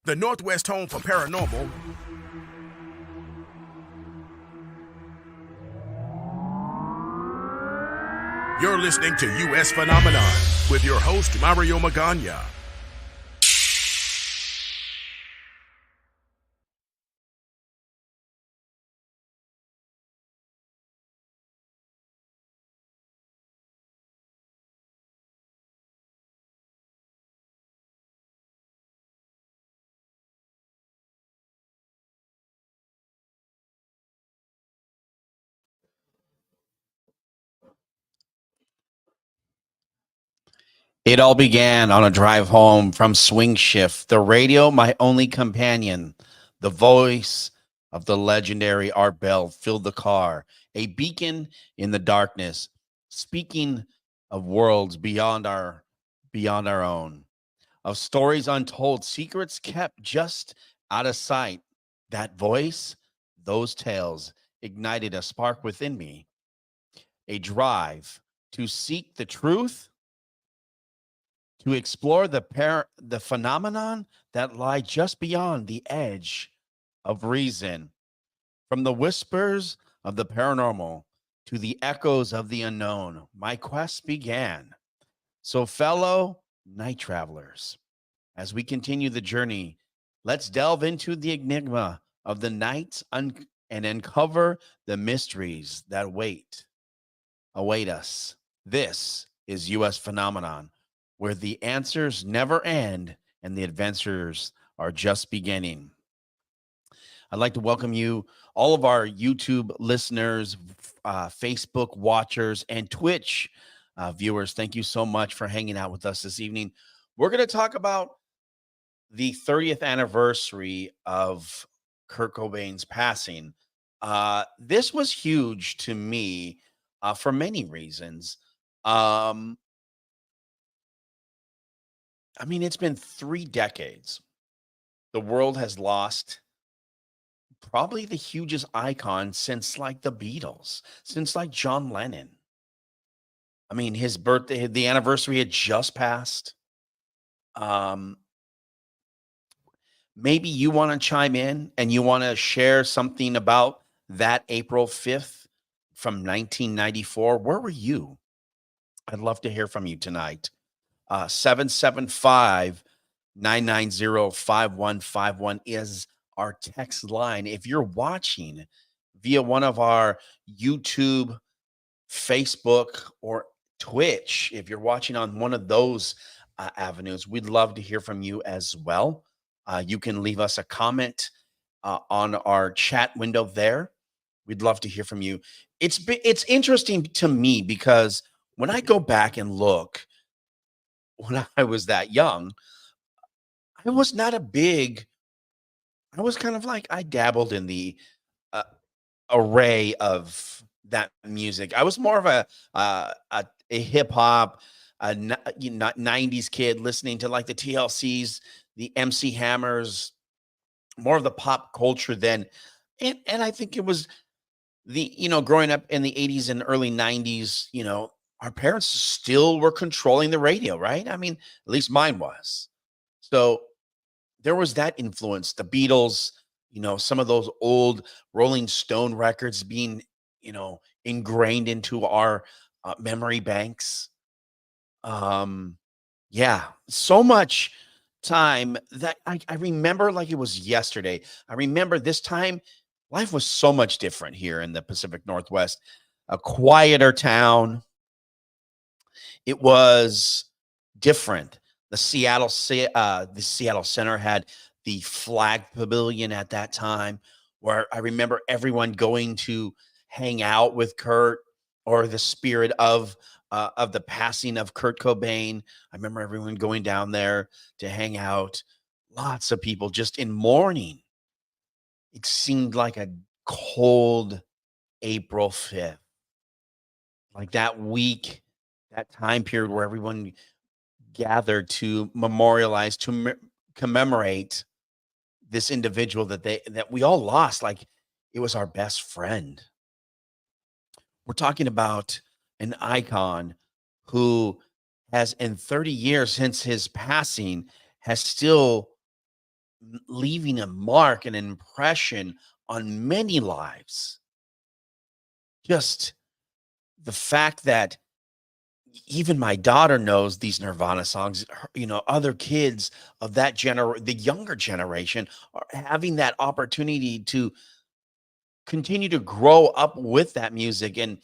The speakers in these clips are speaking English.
the Northwest home for paranormal. You're listening to U.S. Phenomenon with your host, Mario Magana. It all began on a drive home from swing shift. The radio, my only companion. The voice of the legendary Art Bell filled the car, a beacon in the darkness, speaking of worlds beyond our own, of stories untold, secrets kept just out of sight. That voice, those tales ignited a spark within me, a drive to seek the truth, to explore the phenomenon that lie just beyond the edge of reason. From the whispers of the paranormal to the echoes of the unknown, my quest began. So, fellow night travelers, as we continue the journey, let's delve into the enigma of the night and uncover the mysteries that await us. This is U.S. Phenomenon, where the answers never end and the adventures are just beginning. I'd like to welcome you, all of our YouTube listeners, Facebook watchers, and Twitch viewers. Thank you so much for hanging out with us this evening. We're going to talk about the 30th anniversary of Kurt Cobain's passing. This was huge to me for many reasons. I mean, it's been 3 decades. The world has lost probably the hugest icon since like the Beatles, since like John Lennon. I mean, his birthday, the anniversary had just passed. Um, Maybe you want to chime in and you want to share something about that April 5th from 1994. Where were you? I'd love to hear from you tonight. 775-990-5151 is our text line. If you're watching via one of our YouTube, Facebook, or Twitch, if you're watching on one of those avenues, we'd love to hear from you as well. You can leave us a comment on our chat window there. We'd love to hear from you. It's interesting to me because when I go back and look, when I was that young, I was not a big, I was kind of like, I dabbled in the uh, array of that music. I was more of a hip hop, 90s kid listening to like the TLCs, the MC Hammers, more of the pop culture then. And I think it was growing up in the 80s and early 90s, our parents still were controlling the radio, right? I mean, at least mine was. So there was that influence, the Beatles, some of those old Rolling Stone records being, ingrained into our memory banks. Yeah, so much time that I remember like it was yesterday. I remember this time life was so much different here in the Pacific Northwest, a quieter town. It was different. The Seattle Center had the flag pavilion at that time, where I remember everyone going to hang out with Kurt, or the spirit of the passing of Kurt Cobain. I remember everyone going down there to hang out. Lots of people just in mourning. It seemed like a cold April 5th, like that week, that time period where everyone gathered to memorialize, to commemorate this individual that we all lost. Like it was our best friend. We're talking about an icon who has, in 30 years since his passing, has still leaving a mark, an impression on many lives. Just the fact that even my daughter knows these Nirvana songs, other kids of the younger generation are having that opportunity to continue to grow up with that music. And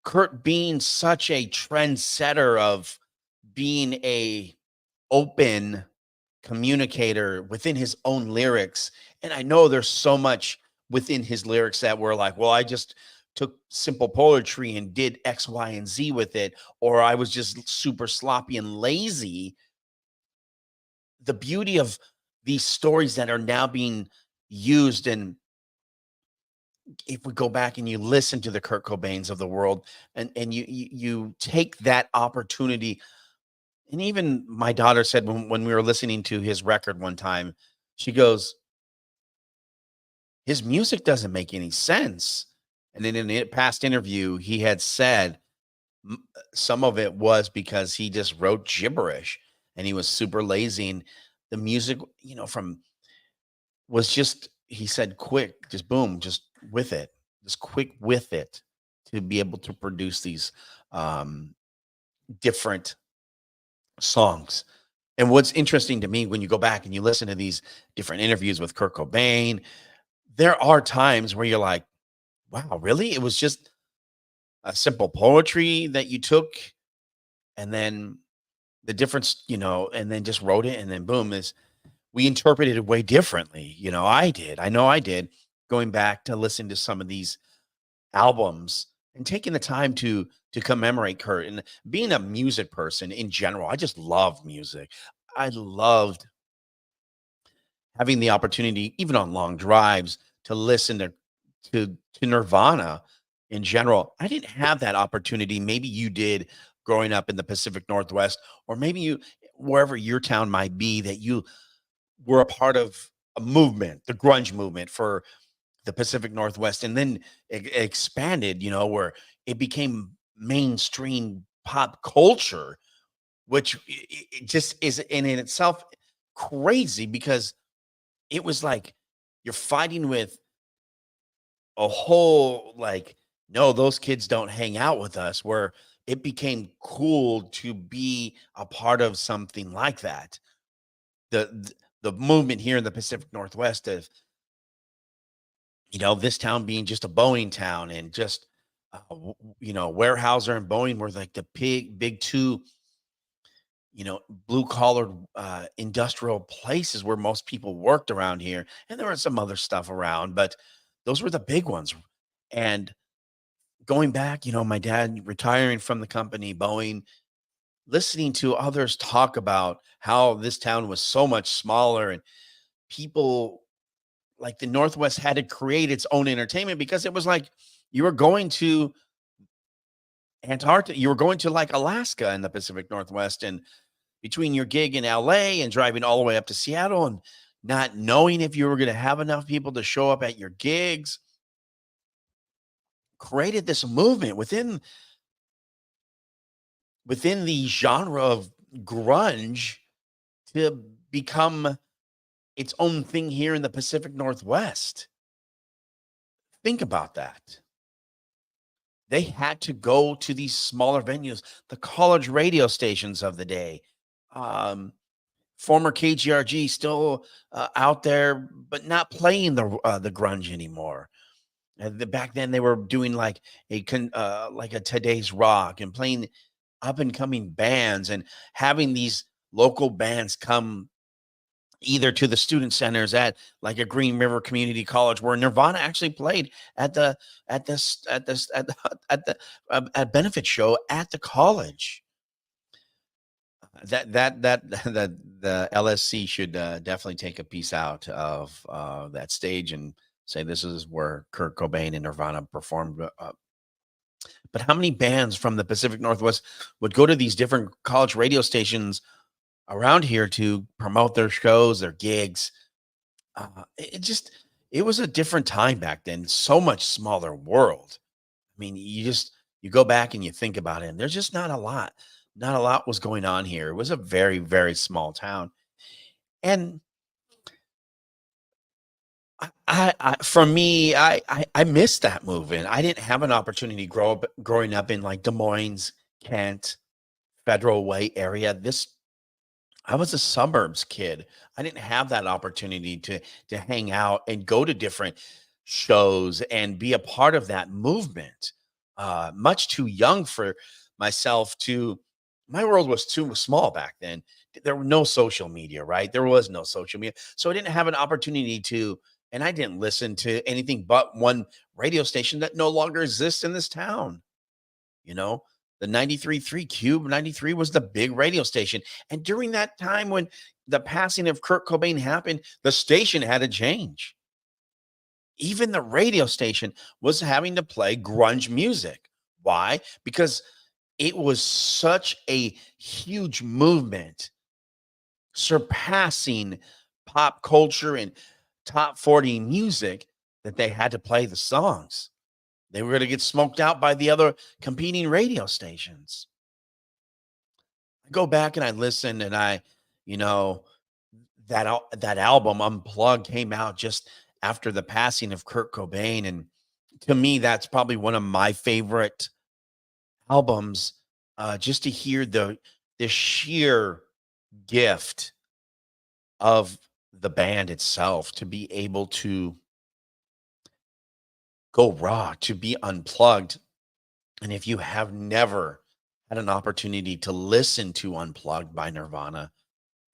Kurt being such a trendsetter of being a open communicator within his own lyrics. And I know there's so much within his lyrics that were like, well, I just took simple poetry and did X, Y, and Z with it, or I was just super sloppy and lazy. The beauty of these stories that are now being used, and if we go back and you listen to the Kurt Cobains of the world, and you take that opportunity. And even my daughter said when we were listening to his record one time, she goes, his music doesn't make any sense. And then in a past interview, he had said some of it was because he just wrote gibberish and he was super lazy. And the music, from was just, he said, quick, just boom, just with it, just quick with it to be able to produce these different songs. And what's interesting to me when you go back and you listen to these different interviews with Kurt Cobain, there are times where you're like, wow, really? It was just a simple poetry that you took and then the difference, and then just wrote it and then boom, is we interpreted it way differently. I did. I know I did, going back to listen to some of these albums and taking the time to commemorate Kurt. And being a music person in general, I just love music. I loved having the opportunity, even on long drives, to listen to Nirvana in general. I didn't have that opportunity. Maybe you did growing up in the Pacific Northwest, or maybe you, wherever your town might be, that you were a part of a movement, the grunge movement for the Pacific Northwest, and then it expanded, where it became mainstream pop culture, which it just is in itself crazy, because it was like you're fighting with a whole, like, no, those kids don't hang out with us, where it became cool to be a part of something like that. The movement here in the Pacific Northwest of, this town being just a Boeing town, and just, Weyerhaeuser and Boeing were like the big two, blue collar industrial places where most people worked around here. And there was some other stuff around, but those were the big ones. And going back, my dad retiring from the company, Boeing, listening to others talk about how this town was so much smaller, and people like the Northwest had to create its own entertainment, because it was like you were going to Antarctica, you were going to like Alaska in the Pacific Northwest, and between your gig in LA and driving all the way up to Seattle and not knowing if you were going to have enough people to show up at your gigs, created this movement within the genre of grunge to become its own thing here in the Pacific Northwest. Think about that. They had to go to these smaller venues, the college radio stations of the day. Um, Former KGRG still out there, but not playing the grunge anymore. Back then, they were doing like like a Today's Rock, and playing up and coming bands, and having these local bands come either to the student centers at like a Green River Community College, where Nirvana actually played at the at this at this at the at benefit show at the college. That the LSC should definitely take a piece out of that stage and say this is where Kurt Cobain and Nirvana performed. But how many bands from the Pacific Northwest would go to these different college radio stations around here to promote their shows, their gigs? It was a different time back then. So much smaller world. I mean, you go back and you think about it, and there's just not a lot. Not a lot was going on here. It was a very, very small town. And For me, I missed that movement. I didn't have an opportunity growing up in like Des Moines, Kent, Federal Way area. I was a suburbs kid. I didn't have that opportunity to hang out and go to different shows and be a part of that movement. Much too young for myself to. My world was too small back then. There were no social media, right? There was no social media, so I didn't have an opportunity to. And I didn't listen to anything but one radio station that no longer exists in this town. You know, the 93.3 Cube 93 was the big radio station. And during that time when the passing of Kurt Cobain happened, the station had to change. Even the radio station was having to play grunge music. Why? Because it was such a huge movement, surpassing pop culture and top 40 music, that they had to play the songs. They were going to get smoked out by the other competing radio stations. I go back and I listen, and you know, that album Unplugged came out just after the passing of Kurt Cobain, and to me, that's probably one of my favorite albums. Just to hear the sheer gift of the band itself, to be able to go raw, to be unplugged. And if you have never had an opportunity to listen to Unplugged by Nirvana,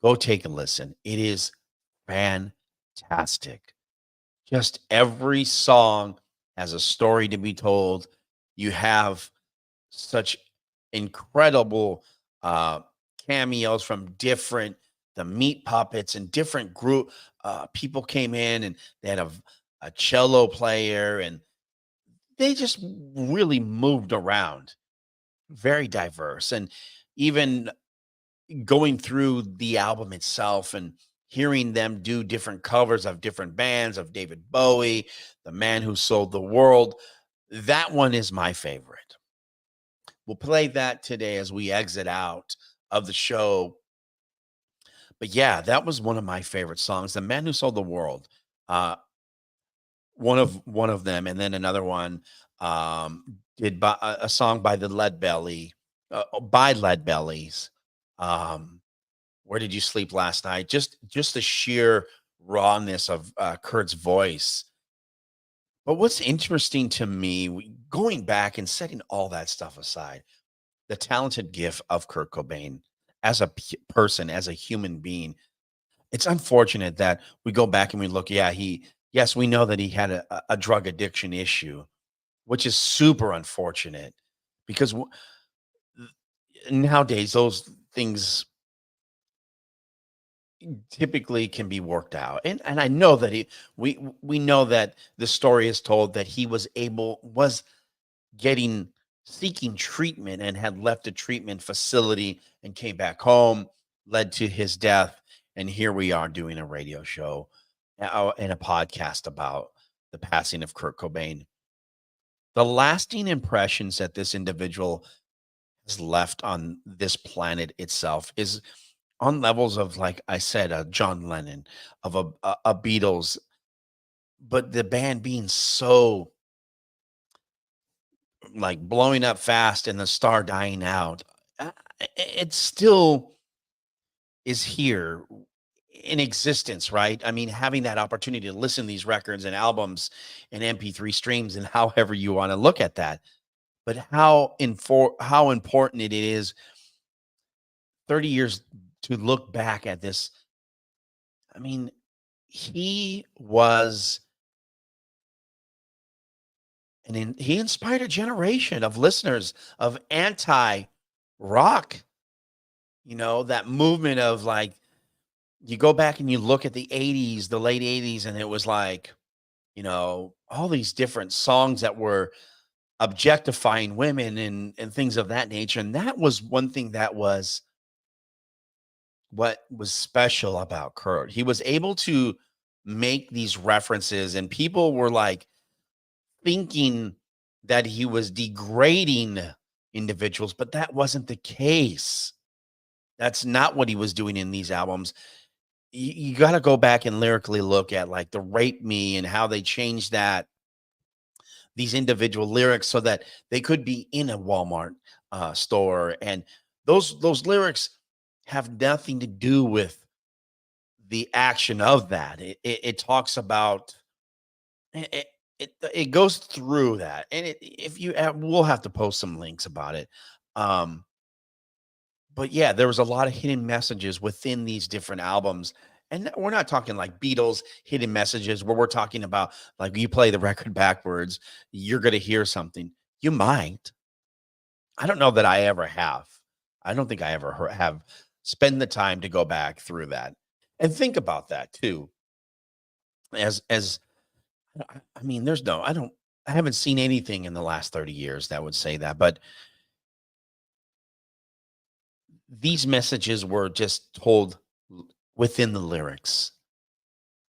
go take a listen. It is fantastic. Just every song has a story to be told. You have such incredible cameos from the Meat Puppets and different group people came in, and they had a cello player, and they just really moved around, very diverse. And even going through the album itself and hearing them do different covers of different bands, of David Bowie, The Man Who Sold the World, that one is my favorite. We'll play that today as we exit out of the show. But yeah, that was one of my favorite songs, The Man Who Sold the World. One of them, and then another one, did by a song by the by Lead Bellies. Where Did You Sleep Last Night? Just the sheer rawness of Kurt's voice. But what's interesting to me, going back and setting all that stuff aside, the talented gift of Kurt Cobain as a person, as a human being. It's unfortunate that we go back and we look. Yeah, yes, we know that he had a drug addiction issue, which is super unfortunate, because nowadays those things typically can be worked out. And I know that we know that the story is told that he was getting seeking treatment and had left a treatment facility and came back home, led to his death. And here we are doing a radio show and a podcast about the passing of Kurt Cobain. The lasting impressions that this individual has left on this planet itself is on levels of, like I said, a John Lennon, of a Beatles, but the band being so like blowing up fast and the star dying out, it still is here in existence, right? I mean, having that opportunity to listen to these records and albums and MP3 streams, and however you want to look at that, but how important it is 30 years to look back at this. I mean, he was he inspired a generation of listeners of anti-rock, that movement of, like, you go back and you look at the 80s, the late 80s, and it was like, all these different songs that were objectifying women and things of that nature. And that was one thing that was what was special about Kurt. He was able to make these references, and people were like thinking that he was degrading individuals, but that wasn't the case. That's not what he was doing in these albums. you got to go back and lyrically look at like the rape me and how they changed that these individual lyrics so that they could be in a Walmart store, and those lyrics have nothing to do with the action of that. It talks about it, it goes through that, and if you we'll have to post some links about it. Um, but yeah, there was a lot of hidden messages within these different albums. And we're not talking like Beatles hidden messages where we're talking about like you play the record backwards, you're going to hear something. You might. I don't know that I ever have. I don't think I ever have spend the time to go back through that and think about that too. As I mean, there's no, I haven't seen anything in the last 30 years that would say that, but these messages were just told within the lyrics.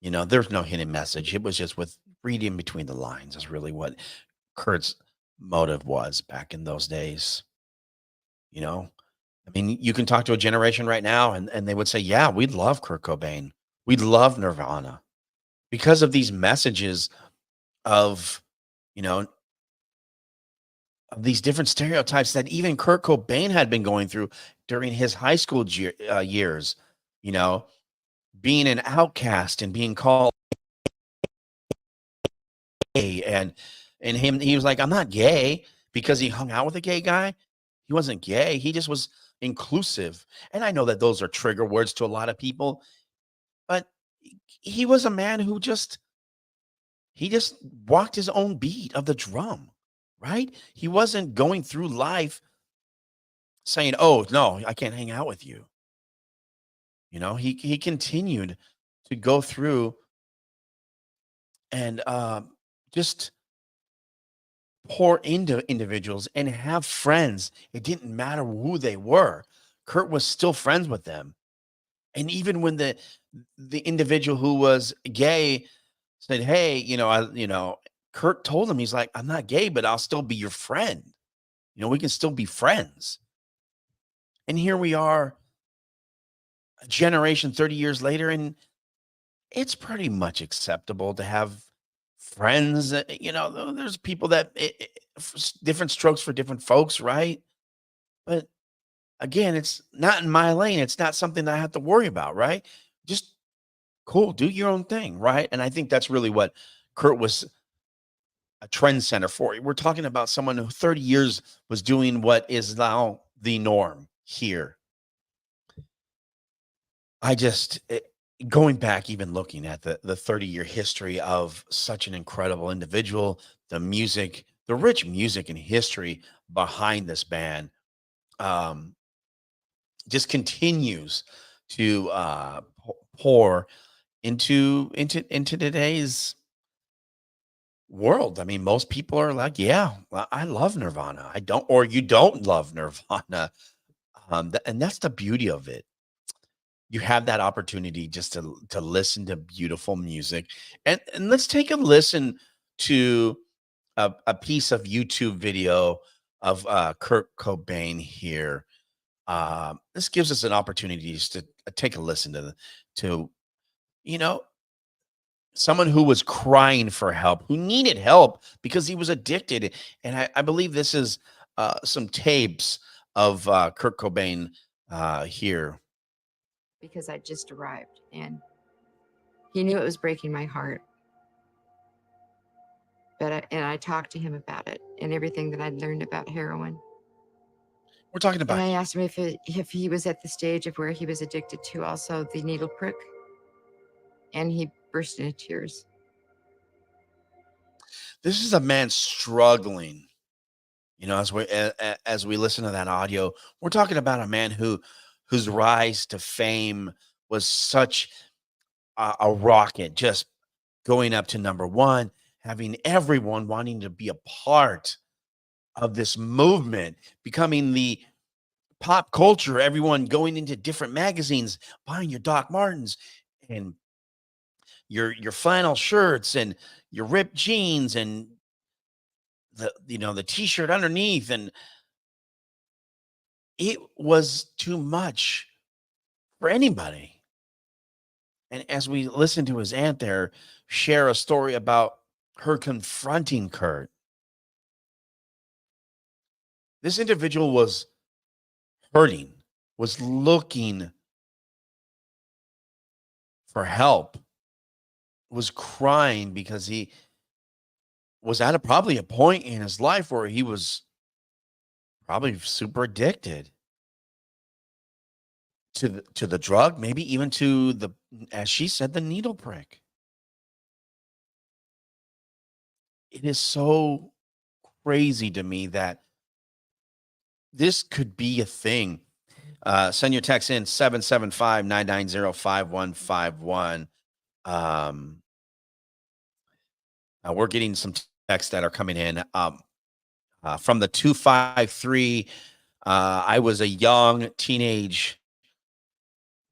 You know, there's no hidden message. It was just with reading between the lines is really what Kurt's motive was back in those days. You know, I mean, you can talk to a generation right now and they would say, yeah, we'd love Kurt Cobain. We'd love Nirvana because of these messages of, you know, of these different stereotypes that even Kurt Cobain had been going through during his high school years, you know, being an outcast and being called gay, and he was like, I'm not gay because he hung out with a gay guy. He wasn't gay. He just was inclusive. And I know that those are trigger words to a lot of people, but he was a man who just walked his own beat of the drum, right? He wasn't going through life saying, "Oh, no, I can't hang out with you." You know, he continued to go through and just pour into individuals and have friends. It didn't matter who they were. Kurt was still friends with them. And even when the individual who was gay said, "Hey, Kurt told him, he's like, I'm not gay, but I'll still be your friend. You know, we can still be friends." And here we are, a generation 30 years later, and it's pretty much acceptable to have friends. There's people that different strokes for different folks, right? But again, it's not in my lane. It's not something that I have to worry about, right? Just cool, do your own thing, right? And I think that's really what Kurt was a trend center for. We're talking about someone who 30 years was doing what is now the norm here. I just going back, even looking at the 30-year history of such an incredible individual, the music, the rich music and history behind this band, um, just continues to pour into today's world. I mean, most people are like, "Yeah, well, I love Nirvana." I don't, or you don't love Nirvana, and that's the beauty of it. You have that opportunity just to listen to beautiful music, and let's take a listen to a piece of YouTube video of Kurt Cobain here. This gives us an opportunity just to take a listen to you know someone who was crying for help, who needed help because he was addicted. And I believe this is some tapes of Kurt Cobain here. Because I just arrived and he knew it was breaking my heart. I talked to him about it and everything that I'd learned about heroin. We're talking And about I asked him if he was at the stage of where he was addicted to also the needle prick. And he burst into tears. this is a man struggling. You know, as we listen to that audio, we're talking about a man whose rise to fame was such a rocket, just going up to number one, having everyone wanting to be a part of this movement, becoming the pop culture, everyone going into different magazines, buying your Doc Martens and your flannel shirts and your ripped jeans and the t-shirt underneath. And it was too much for anybody. And as we listen to his aunt there share a story about her confronting Kurt, this individual was hurting, was looking for help, was crying because he was at probably a point in his life where he was probably super addicted to the drug, maybe even to the, as she said, the needle prick. It is so crazy to me that this could be a thing. Send your text in 775-990-5151. We're getting some texts that are coming in. From the 253, I was a young teenage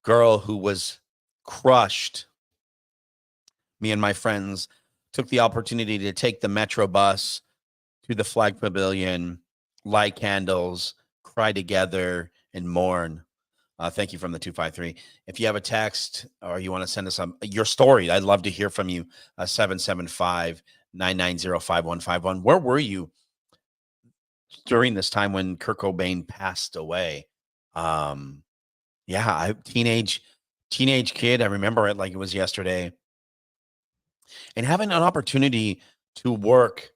girl who was crushed. Me and my friends took the opportunity to take the Metro bus to the Flag Pavilion, light candles, cry together, and mourn. Thank you from the 253. If you have a text or you want to send us your story, I'd love to hear from you. 775-990-5151. Where were you during this time when Kurt Cobain passed away? Yeah, teenage kid. I remember it like it was yesterday. And having an opportunity to work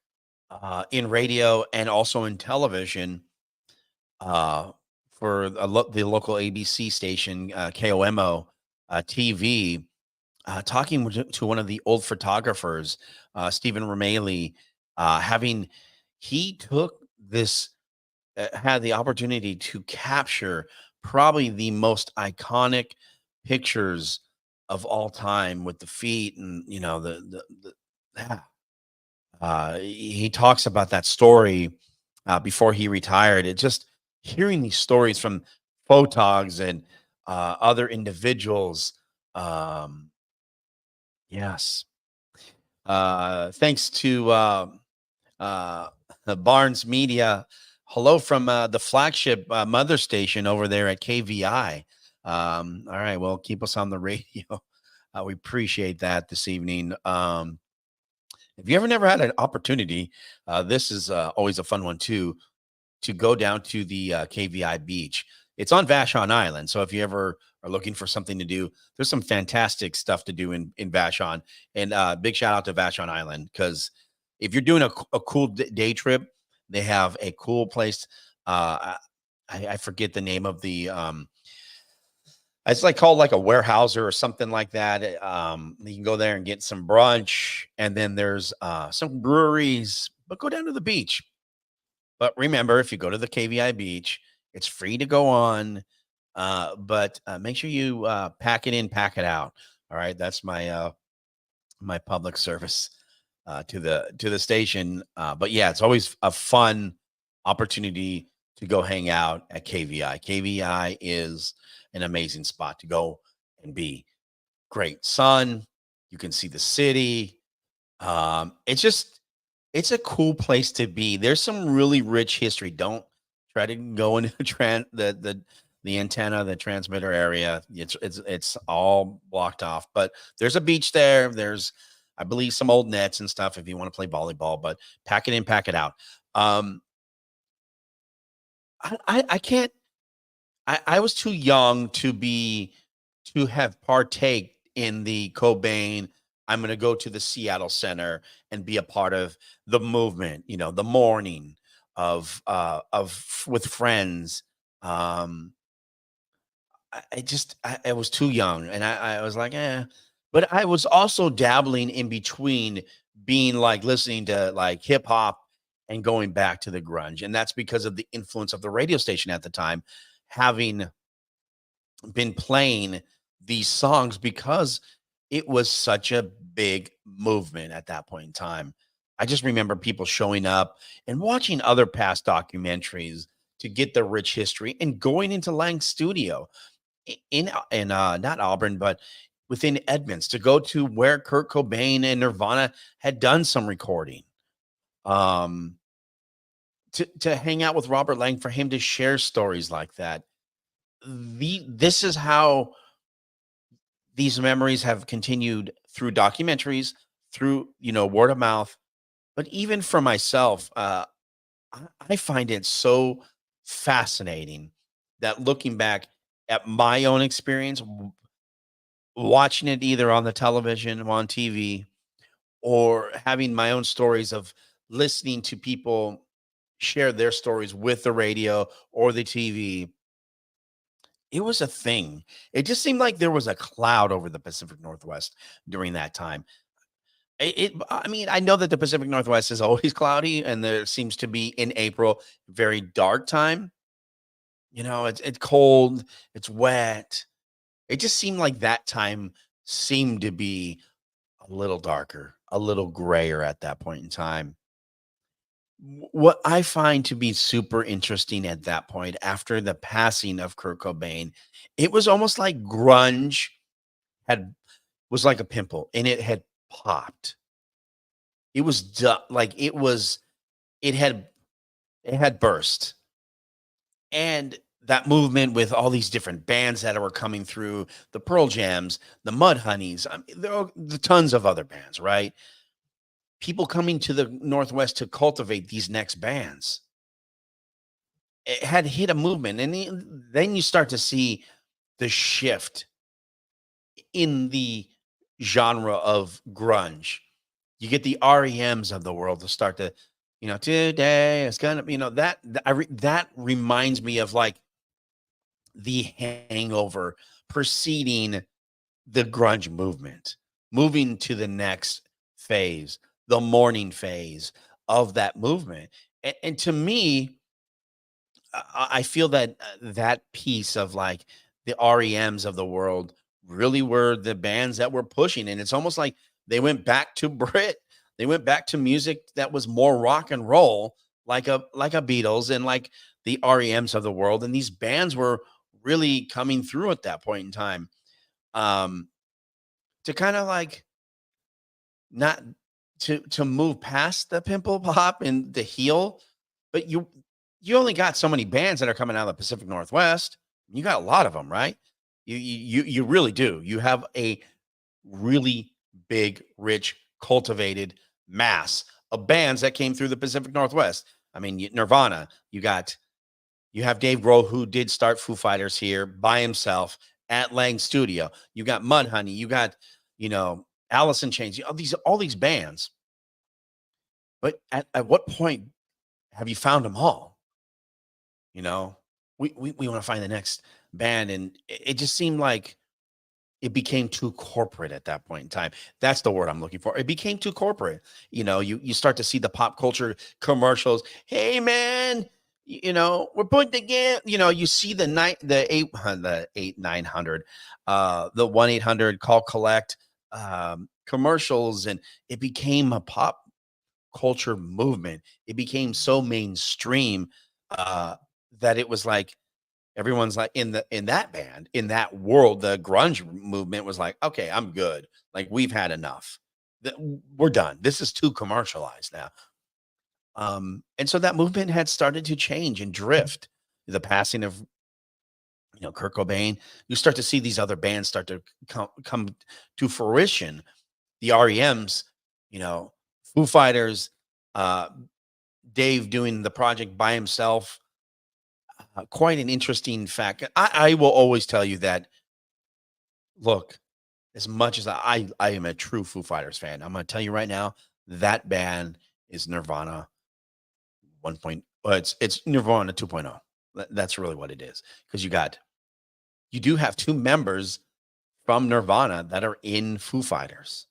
in radio and also in television for the local ABC station, KOMO TV, talking to one of the old photographers, Stephen Romaley, he took this, had the opportunity to capture probably the most iconic pictures of all time with the feet and, he talks about that story before he retired. It just hearing these stories from photogs and other individuals. Yes. Thanks to Barnes Media. Hello from the flagship mother station over there at KVI. All right. Well, keep us on the radio. We appreciate that this evening. If you ever never had an opportunity, this is always a fun one too, to go down to the KVI beach. It's on Vashon Island. So if you ever are looking for something to do, there's some fantastic stuff to do in Vashon. And big shout out to Vashon Island, because if you're doing a cool day trip, they have a cool place. I forget the name of the it's like called like a warehouser or something like that. You can go there and get some brunch, and then there's some breweries, but go down to the beach. But remember, if you go to the KVI beach, it's free to go on, but make sure you pack it in, pack it out. All right, that's my my public service to the station. But yeah, it's always a fun opportunity to go hang out at KVI. KVI is an amazing spot to go and be. Great sun. You can see the city. It's a cool place to be. There's some really rich history. Don't try to go into the antenna, the transmitter area. It's all blocked off. But there's a beach there. There's, I believe, some old nets and stuff if you want to play volleyball. But pack it in, pack it out. I can't. I was too young to have partake in the Cobain. I'm going to go to the Seattle Center and be a part of the movement. The morning of with friends. I was too young, and I was like, eh. But I was also dabbling in between, being like listening to like hip hop and going back to the grunge, and that's because of the influence of the radio station at the time, having been playing these songs, because it was such a big movement at that point in time. I just remember people showing up and watching other past documentaries to get the rich history, and going into Lang's studio in not Auburn, but within Edmonds, to go to where Kurt Cobain and Nirvana had done some recording. To hang out with Robert Lang, for him to share stories like that. This is how these memories have continued through documentaries, through, word of mouth, but even for myself, I find it so fascinating that looking back at my own experience, watching it either on the television or on TV, or having my own stories of listening to people share their stories with the radio or the TV. It was a thing. It just seemed like there was a cloud over the Pacific Northwest during that time. I mean, I know that the Pacific Northwest is always cloudy, and there seems to be in April very dark time. It's cold, it's wet. It just seemed like that time seemed to be a little darker, a little grayer at that point in time. What I find to be super interesting at that point, after the passing of Kurt Cobain, it was almost like grunge had was like a pimple and it had popped. It was like it had it had burst. And that movement with all these different bands that were coming through, the Pearl Jams, the Mud Honeys, I mean, there are the tons of other bands, right? People coming to the Northwest to cultivate these next bands. It had hit a movement, and then you start to see the shift in the genre of grunge. You get the REMs of the world to start to, today it's gonna, that reminds me of like the hangover preceding the grunge movement, moving to the next phase, the morning phase of that movement. And to me, I feel that that piece of like the REMs of the world really were the bands that were pushing. And it's almost like they went back to Brit. They went back to music that was more rock and roll, like a Beatles and like the REMs of the world. And these bands were really coming through at that point in time. Um, to kind of like not to move past the pimple pop and the heel, but you only got so many bands that are coming out of the Pacific Northwest. You got a lot of them, right? You really do. You have a really big, rich, cultivated mass of bands that came through the Pacific Northwest. I mean, Nirvana. You have Dave Grohl, who did start Foo Fighters here by himself at Lang Studio. You got Mudhoney. You got, Alice in Chains. All these bands. But at what point have you found them all? You know, we want to find the next band, and it just seemed like it became too corporate at that point in time. That's the word I'm looking for. It became too corporate. You start to see the pop culture commercials. Hey man, we're putting together. You see the 900, the 1-800 call collect commercials, and it became a pop culture movement. It became so mainstream uh, that it was like everyone's like in that band, in that world, the grunge movement was like, okay, I'm good. Like we've had enough. We're done. This is too commercialized now. And so that movement had started to change and drift. The passing of Kurt Cobain, you start to see these other bands start to come to fruition. The REMs, you know, Foo Fighters, uh, Dave doing the project by himself. Quite an interesting fact. I will always tell you that. Look, as much as I am a true Foo Fighters fan, I'm going to tell you right now that band is Nirvana 1. Well, it's Nirvana 2.0. That's really what it is, because you do have two members from Nirvana that are in Foo Fighters,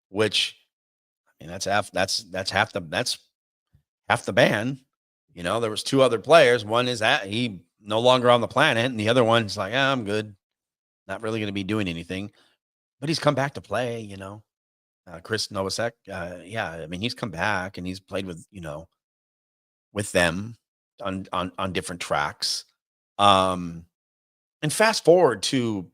which I mean that's half the band. There was two other players. One is that he no longer on the planet, and the other one's like, I'm good, not really going to be doing anything. But he's come back to play. Chris Novosek. Yeah, I mean he's come back and he's played with them on different tracks. And fast forward to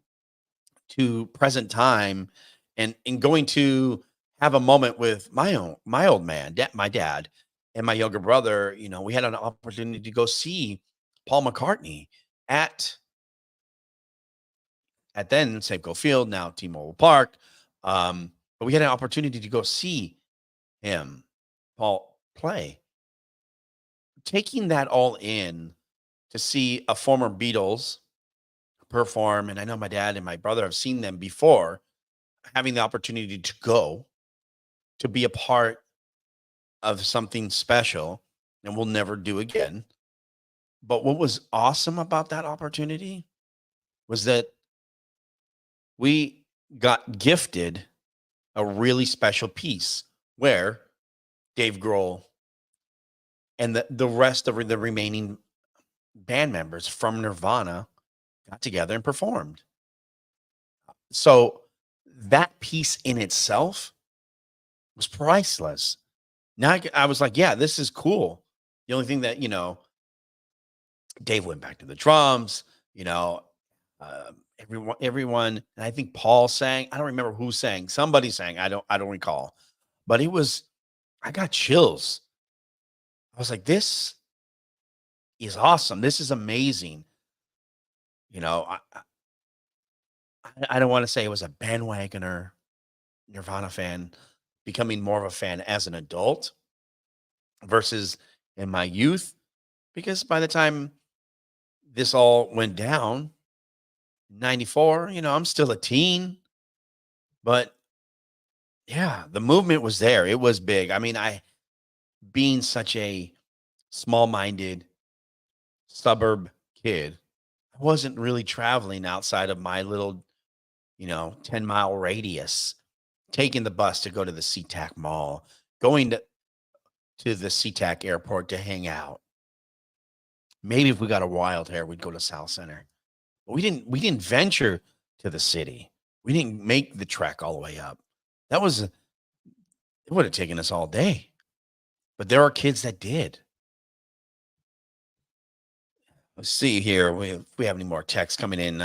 present time, and going to have a moment with my old man, my dad, and my younger brother. We had an opportunity to go see Paul McCartney at at then Safeco Field, now T-Mobile Park. But we had an opportunity to go see him, Paul, play. Taking that all in to see a former Beatles perform, and I know my dad and my brother have seen them before, having the opportunity to go to be a part of something special and we'll never do again. But what was awesome about that opportunity was that we got gifted a really special piece where Dave Grohl and the rest of the remaining band members from Nirvana got together and performed. So that piece in itself was priceless. Now I was like, yeah, this is cool. The only thing that, Dave went back to the drums, everyone, and I think Paul sang. I don't remember who sang. Somebody sang. I don't recall. But I got chills. I was like, this is awesome. This is amazing. I don't want to say it was a bandwagoner Nirvana fan, becoming more of a fan as an adult versus in my youth, because by the time this all went down, 94, I'm still a teen, but yeah, the movement was there. It was big. I mean, being such a small-minded suburb kid, I wasn't really traveling outside of my little, 10-mile radius, taking the bus to go to the SeaTac Mall, going to the SeaTac Airport to hang out. Maybe if we got a wild hair, we'd go to South Center. But we didn't venture to the city. We didn't make the trek all the way up. It would have taken us all day. But there are kids that did. Let's see here. If we have any more texts coming in.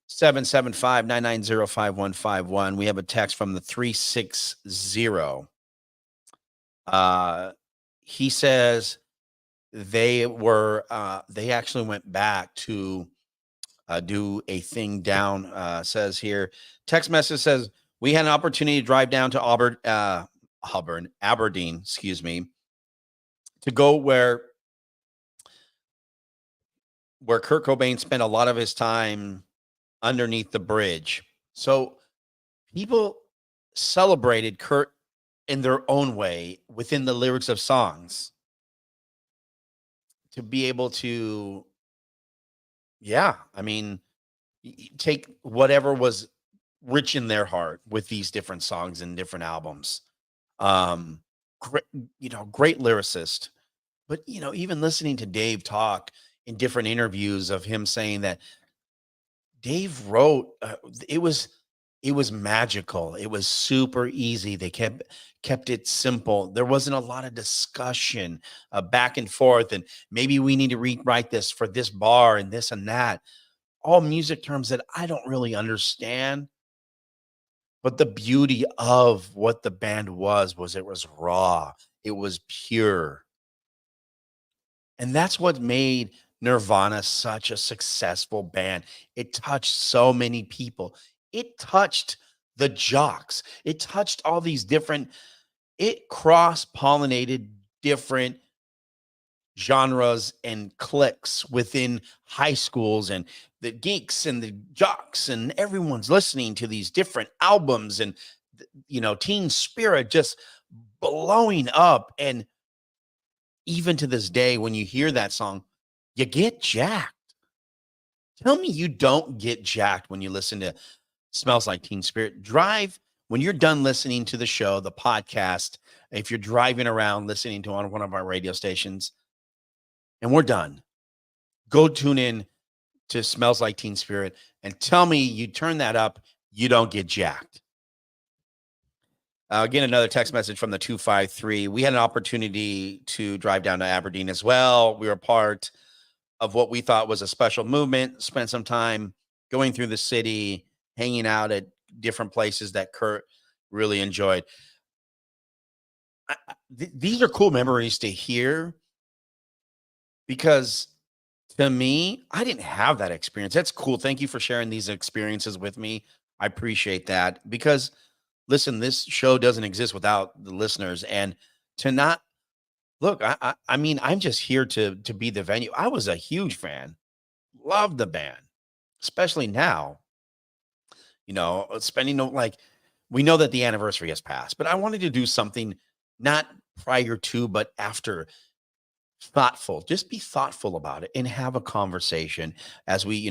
775-990-5151. We have a text from the 360. He says they actually went back to do a thing down. Says here, text message says, we had an opportunity to drive down to Aberdeen, excuse me, to go where Kurt Cobain spent a lot of his time underneath the bridge. So people celebrated Kurt in their own way within the lyrics of songs to be able to, take whatever was rich in their heart with these different songs and different albums. Great, great lyricist. But, even listening to Dave talk in different interviews of him saying that Dave wrote, it was magical. It was super easy. They kept it simple. There wasn't a lot of discussion back and forth. And maybe we need to rewrite this for this bar and this and that. All music terms that I don't really understand. But the beauty of what the band was it was raw. It was pure. And that's what made Nirvana such a successful band. It touched so many people. It touched the jocks. It touched all these it cross-pollinated different genres and cliques within high schools, and the geeks and the jocks, and everyone's listening to these different albums, and teen spirit just blowing up. And even to this day, when you hear that song, you get jacked. Tell me you don't get jacked when you listen to Smells Like Teen Spirit. When you're done listening to the show, the podcast, if you're driving around listening to on one of our radio stations, and we're done, go tune in to Smells Like Teen Spirit and tell me you turn that up, you don't get jacked. Again, another text message from the 253. We had an opportunity to drive down to Aberdeen as well. We were part of what we thought was a special movement, spent some time going through the city, hanging out at different places that Kurt really enjoyed. These are cool memories to hear, because To me, I didn't have that experience. That's cool. Thank you for sharing these experiences with me. I appreciate that because listen, this show doesn't exist without the listeners. And to not look, I mean, I'm just here to be the venue. I was a huge fan, love the band, especially now. Spending like we know that the anniversary has passed, but I wanted to do something not prior to, but after. Thoughtful, just be thoughtful about it and have a conversation as we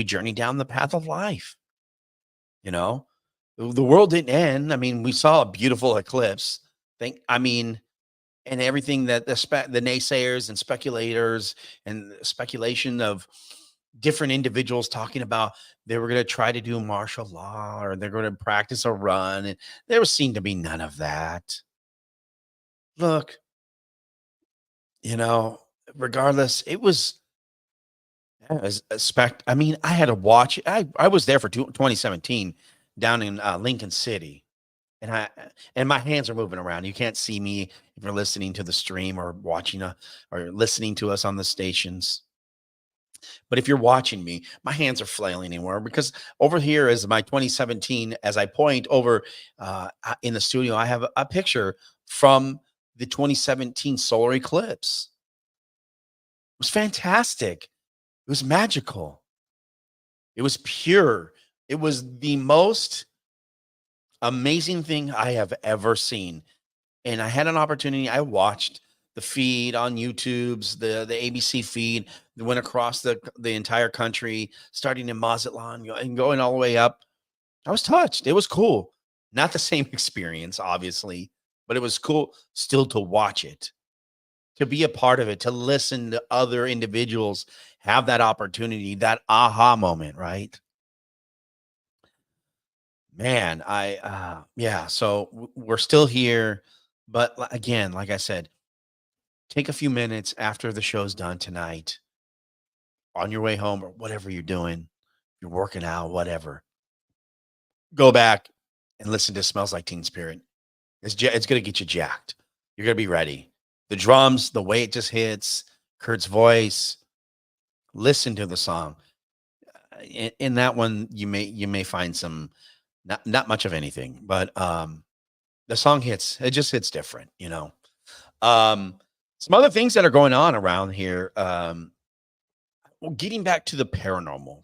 journey down the path of life. You know, the world didn't end. I mean, we saw a beautiful eclipse. I mean, and everything that the naysayers and speculators and speculation of different individuals talking about they were going to try to do martial law or they're going to practice a run, and there was seen to be none of that. Look, you know, regardless, it was. Yeah, as a I mean, I had to watch it. I was there for 2017 down in Lincoln City, and my hands are moving around. You can't see me if you're listening to the stream or watching or listening to us on the stations. But if you're watching me, my hands are flailing anywhere because over here is my 2017. As I point over in the studio, I have a picture from the 2017 solar eclipse. It was fantastic. It was magical. It was pure. It was the most amazing thing I have ever seen. And I had an opportunity. I watched the feed on YouTube's the ABC feed that went across the entire country, starting in Mazatlan and going all the way up. I was touched. It was cool. Not the same experience, obviously, but it was cool still to watch it, to be a part of it, to listen to other individuals have that opportunity, that aha moment, right? Man, yeah, so we're still here, but again, like I said, take a few minutes after the show's done tonight, on your way home or whatever you're doing, you're working out, whatever. Go back and listen to Smells Like Teen Spirit. It's gonna get you jacked. You're gonna be ready. The drums, the way it just hits, Kurt's voice. Listen to the song. In that one, you may find some not much of anything, but the song hits. It just hits different. Um, some other things that are going on around here. Well, getting back to the paranormal,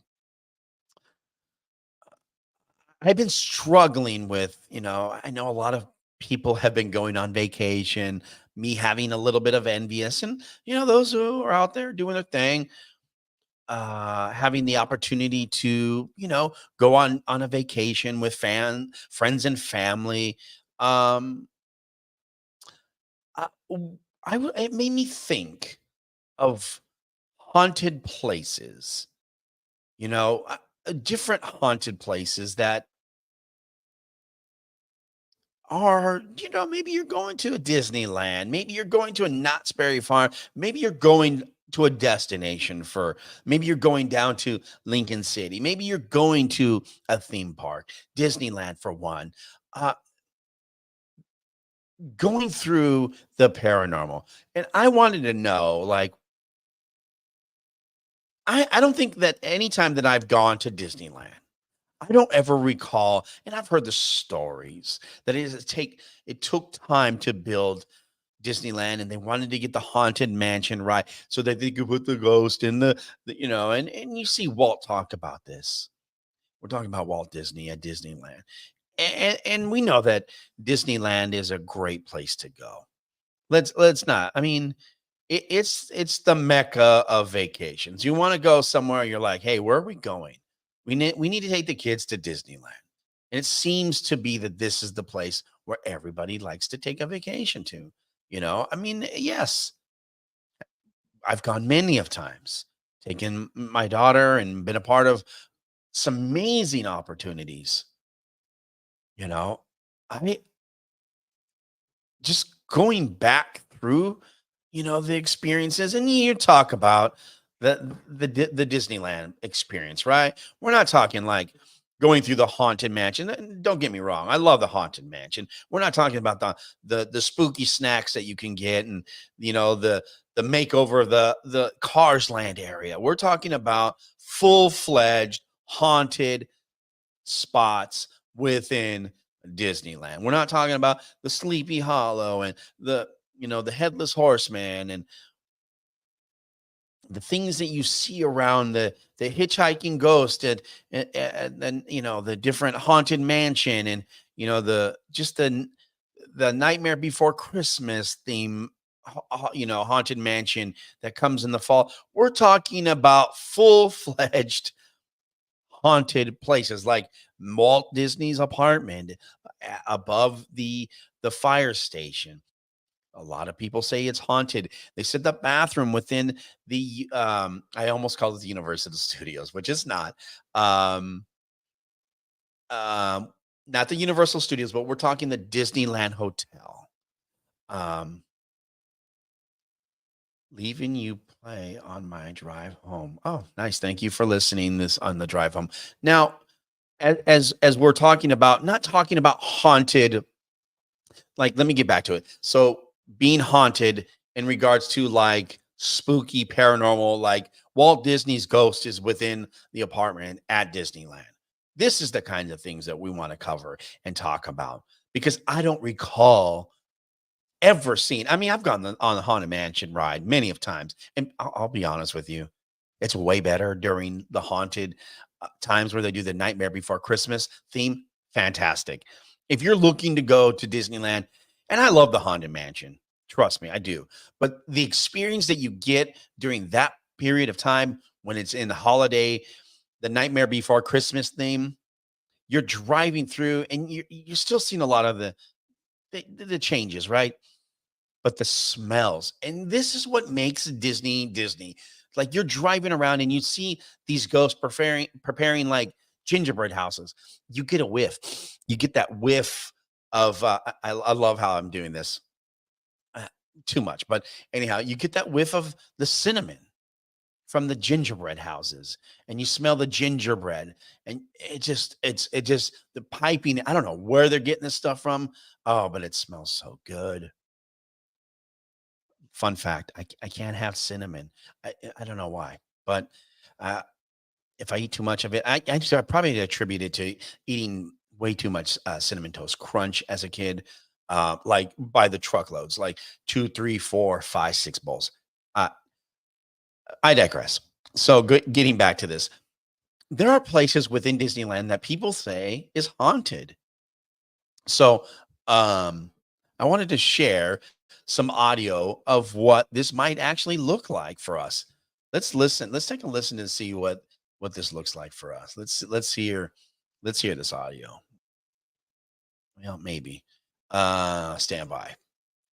I've been struggling with. I know a lot of people have been going on vacation. Me having a little bit of envious, and those who are out there doing their thing, having the opportunity to go on a vacation with friends and family. um it made me think of haunted places, different haunted places that are, maybe you're going to a Disneyland, maybe you're going to a Knott's Berry Farm, maybe you're going to a destination maybe you're going down to Lincoln City, maybe you're going to a theme park, Disneyland for one. Uh, Going through the paranormal, and I wanted to know, like, I don't think that anytime that I've gone to Disneyland, I don't ever recall, and I've heard the stories that it took time to build Disneyland, and they wanted to get the haunted mansion right so that they could put the ghost in and you see Walt talk about this. We're talking about Walt Disney at Disneyland. And we know that Disneyland is a great place to go. Let's not. I mean, it's the mecca of vacations. You want to go somewhere, you're like, hey, where are we going? We need to take the kids to Disneyland. And it seems to be that this is the place where everybody likes to take a vacation to. I mean, yes, I've gone many of times, taken my daughter and been a part of some amazing opportunities. You know, I just going back through, the experiences, and you talk about the Disneyland experience, right? We're not talking like going through the haunted mansion. And don't get me wrong, I love the haunted mansion. We're not talking about the spooky snacks that you can get, and the makeover of the Cars Land area. We're talking about full-fledged haunted spots within Disneyland. We're not talking about the Sleepy Hollow and the Headless Horseman and the things that you see around the hitchhiking ghost and then the different haunted mansion and the Nightmare Before Christmas theme, haunted mansion that comes in the fall. We're talking about full-fledged haunted places like Walt Disney's apartment above the fire station. A lot of people say it's haunted. They said the bathroom within the I almost call it the Universal Studios, which is not. Not the Universal Studios, but we're talking the Disneyland Hotel. Leaving you play on my drive home. Oh, nice. Thank you for listening this on the drive home. Now, as we're talking about, not talking about haunted, like, let me get back to it. So being haunted in regards to like spooky paranormal, like Walt Disney's ghost is within the apartment at Disneyland. This is the kinds of things that we want to cover and talk about, because I don't recall ever seen. I mean, I've gone on the Haunted Mansion ride many of times, and I'll be honest with you, it's way better during the haunted times where they do the Nightmare Before Christmas theme. Fantastic. If you're looking to go to Disneyland, and I love the Haunted Mansion, trust me, I do, but the experience that you get during that period of time when it's in the holiday, the Nightmare Before Christmas theme, you're driving through and you're still seeing a lot of the changes, right? But the smells, and this is what makes Disney. Like, you're driving around and you see these ghosts preparing like gingerbread houses. You get a whiff. You get that whiff of I love how I'm doing this. Too much, but anyhow, you get that whiff of the cinnamon from the gingerbread houses, and you smell the gingerbread, and it's just the piping. I don't know where they're getting this stuff from. Oh, but it smells so good. Fun fact, I can't have cinnamon. I don't know why, but uh, if I eat too much of it, I probably attribute it to eating way too much cinnamon toast crunch as a kid, like by the truckloads, like 2, 3, 4, 5, 6 bowls. Uh, I digress. So getting back to this, there are places within Disneyland that people say is haunted. So I wanted to share some audio of what this might actually look like for us. Let's listen. Let's take a listen and see what this looks like for us. Let's hear this audio. Well, maybe. Stand by.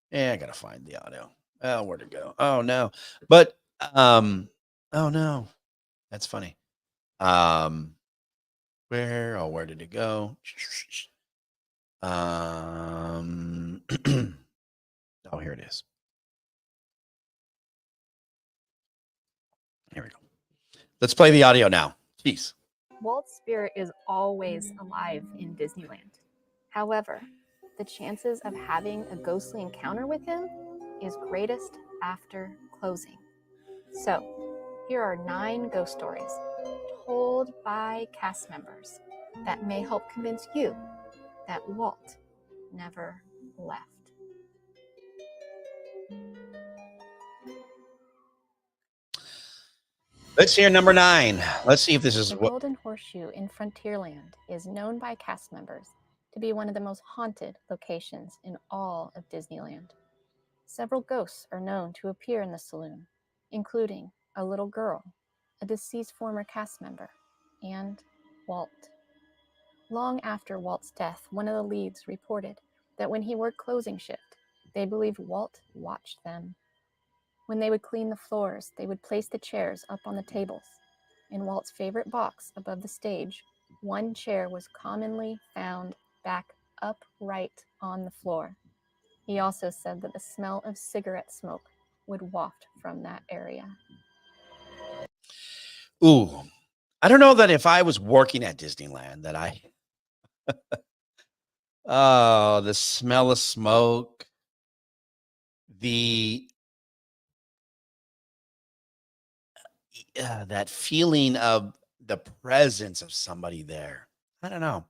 Yeah, I gotta find the audio. Oh, where'd it go? Oh no. But oh no. That's funny. Um where did it go? Oh, here it is. Here we go. Let's play the audio now. Jeez. Walt's spirit is always alive in Disneyland. However, the chances of having a ghostly encounter with him is greatest after closing. So, here are 9 ghost stories told by cast members that may help convince you that Walt never left. Let's hear number 9. Let's see if this is The Golden Horseshoe in Frontierland is known by cast members to be one of the most haunted locations in all of Disneyland. Several ghosts are known to appear in the saloon, including a little girl, a deceased former cast member, and Walt. Long after Walt's death, one of the leads reported that when he worked closing shift, they believed Walt watched them. When they would clean the floors, they would place the chairs up on the tables. In Walt's favorite box above the stage, one chair was commonly found back upright on the floor. He also said that the smell of cigarette smoke would waft from that area. Ooh, I don't know that if I was working at Disneyland that I oh, the smell of smoke, the that feeling of the presence of somebody there. I don't know.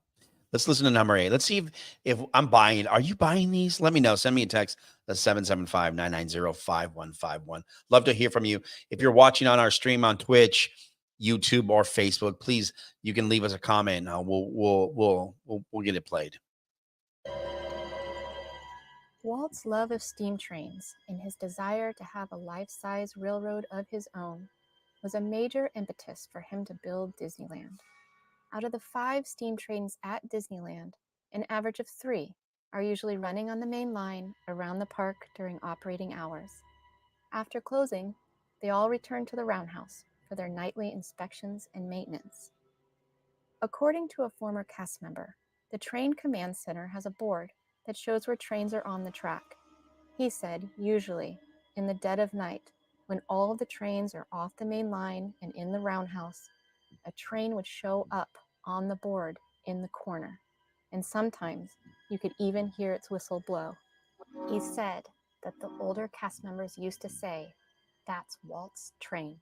Let's listen to number 8. Let's see if I'm buying. Are you buying these? Let me know. Send me a text. That's 775-990-5151. Love to hear from you. If you're watching on our stream on Twitch, YouTube, or Facebook, please, you can leave us a comment. We'll get it played. Walt's love of steam trains and his desire to have a life-size railroad of his own was a major impetus for him to build Disneyland. Out of the 5 steam trains at Disneyland, an average of 3 are usually running on the main line around the park during operating hours. After closing, they all return to the roundhouse for their nightly inspections and maintenance. According to a former cast member, the train command center has a board that shows where trains are on the track. He said usually in the dead of night, when all of the trains are off the main line and in the roundhouse, a train would show up on the board in the corner, and sometimes you could even hear its whistle blow. He said that the older cast members used to say, "That's Walt's train."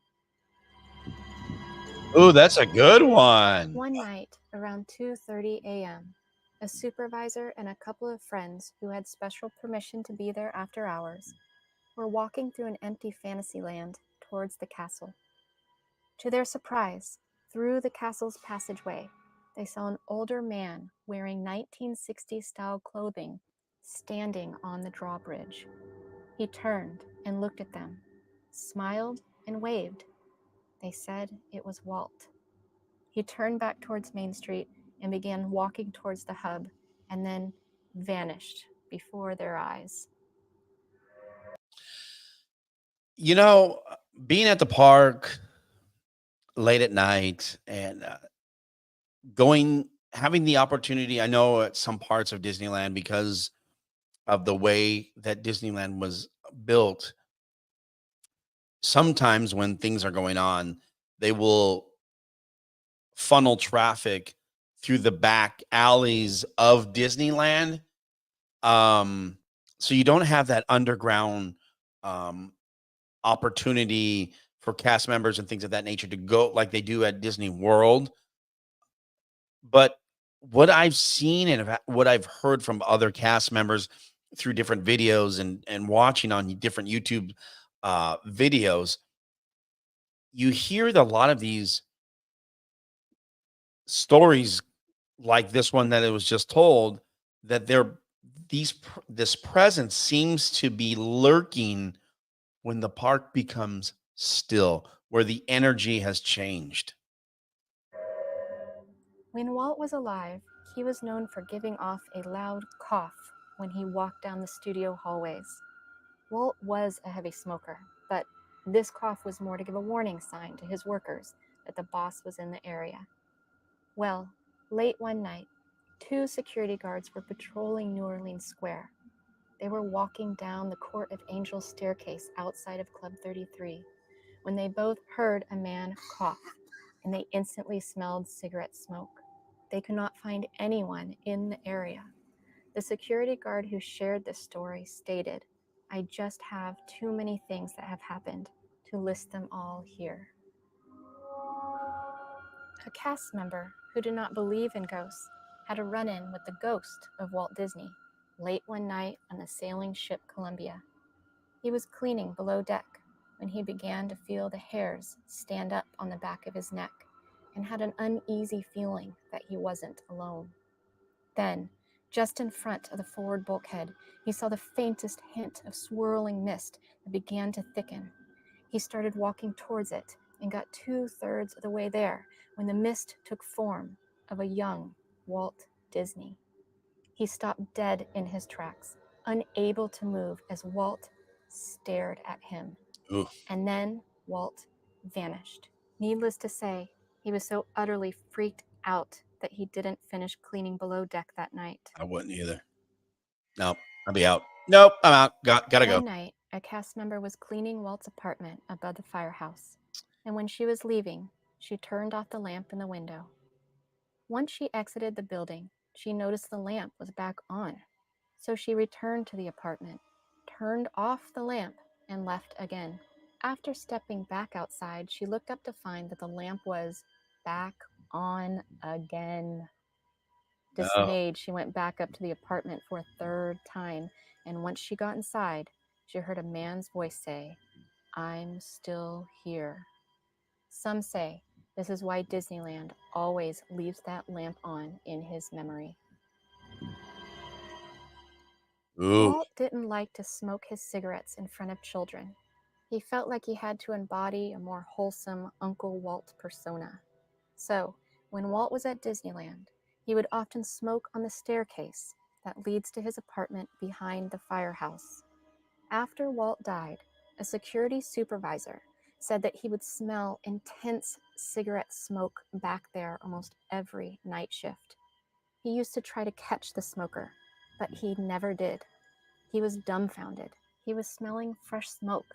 Ooh, that's a good one. One night around 2:30 a.m., a supervisor and a couple of friends who had special permission to be there after hours were walking through an empty Fantasyland towards the castle. To their surprise, through the castle's passageway, they saw an older man wearing 1960s-style clothing standing on the drawbridge. He turned and looked at them, smiled and waved. They said it was Walt. He turned back towards Main Street and began walking towards the hub, and then vanished before their eyes. You know, being at the park late at night and having the opportunity, I know at some parts of Disneyland, because of the way that Disneyland was built, sometimes when things are going on, they will funnel traffic through the back alleys of Disneyland. So you don't have that underground opportunity for cast members and things of that nature to go like they do at Disney World. But what I've seen and what I've heard from other cast members through different videos and watching on different YouTube videos, you hear a lot of these stories like this one that it was just told, that this presence seems to be lurking when the park becomes still, where the energy has changed. When Walt was alive, he was known for giving off a loud cough when he walked down the studio hallways. Walt was a heavy smoker, but this cough was more to give a warning sign to his workers that the boss was in the area. Well, late one night, 2 security guards were patrolling New Orleans Square. They were walking down the Court of Angels staircase outside of Club 33 when they both heard a man cough, and they instantly smelled cigarette smoke. They could not find anyone in the area. The security guard who shared this story stated, "I just have too many things that have happened to list them all here." A cast member who did not believe in ghosts had a run-in with the ghost of Walt Disney late one night on the sailing ship Columbia. He was cleaning below deck when he began to feel the hairs stand up on the back of his neck and had an uneasy feeling that he wasn't alone. Then, just in front of the forward bulkhead, he saw the faintest hint of swirling mist that began to thicken. He started walking towards it and got 2/3 of the way there when the mist took form of a young Walt Disney. He stopped dead in his tracks, unable to move as Walt stared at him. Ooh. And then Walt vanished. Needless to say, he was so utterly freaked out that he didn't finish cleaning below deck that night. I wouldn't either. Nope, I'll be out. Nope, I'm out. Gotta go. One night, a cast member was cleaning Walt's apartment above the firehouse, and when she was leaving, She turned off the lamp in the window. Once she exited the building, she noticed the lamp was back on. So she returned to the apartment, turned off the lamp, and left again. After stepping back outside, she looked up to find that the lamp was back on again. Oh, Dismayed, she went back up to the apartment for a third time, and once she got inside, she heard a man's voice say, "I'm still here." Some say this is why Disneyland always leaves that lamp on in his memory. ooh, Walt didn't like to smoke his cigarettes in front of children. He felt like he had to embody a more wholesome Uncle Walt persona. So, when Walt was at Disneyland, he would often smoke on the staircase that leads to his apartment behind the firehouse. After Walt died, a security supervisor said that he would smell intense cigarette smoke back there almost every night shift. He used to try to catch the smoker, but he never did. He was dumbfounded. He was smelling fresh smoke,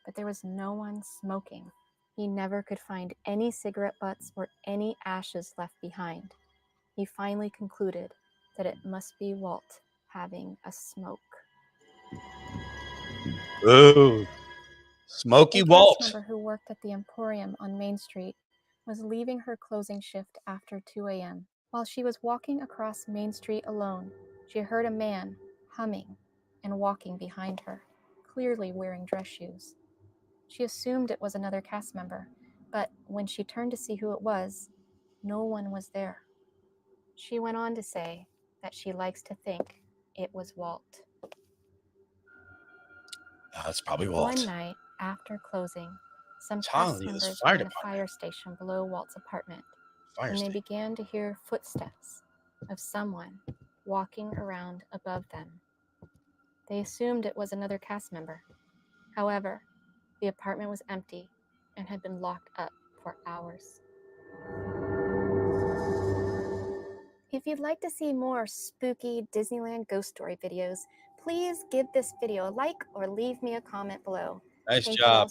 but there was no one smoking. He never could find any cigarette butts or any ashes left behind. He finally concluded that it must be Walt having a smoke. ooh. Smoky A Walt. cast member who worked at the Emporium on Main Street was leaving her closing shift after 2 a.m. While she was walking across Main Street alone, she heard a man humming and walking behind her, clearly wearing dress shoes. She assumed it was another cast member, but when she turned to see who it was, no one was there. She went on to say that she likes to think it was Walt. That's probably One Walt. night after closing, some It's cast Holly, this members fire were in a department. fire station below Walt's apartment Fire when they station. began to hear footsteps of someone walking around above them. They assumed it was another cast member. However, the apartment was empty and had been locked up for hours. If you'd like to see more spooky Disneyland ghost story videos, please give this video a like or leave me a comment below. Nice Thank you job.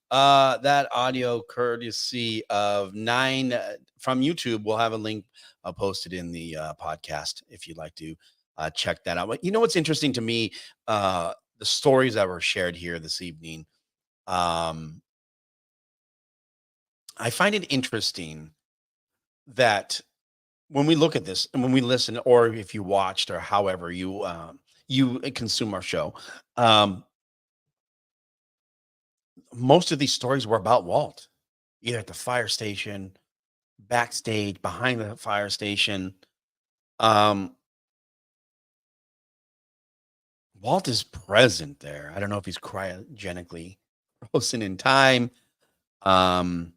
all. That audio courtesy of 9 from YouTube. We'll have a link posted in the podcast if you'd like to check that out. But you know what's interesting to me? The stories that were shared here this evening. I find it interesting that when we look at this and when we listen, or if you watched, or however you consume our show, um, most of these stories were about Walt, either at the fire station, backstage, behind the fire station. Um, Walt is present there. I don't know if he's cryogenically frozen in time. Um,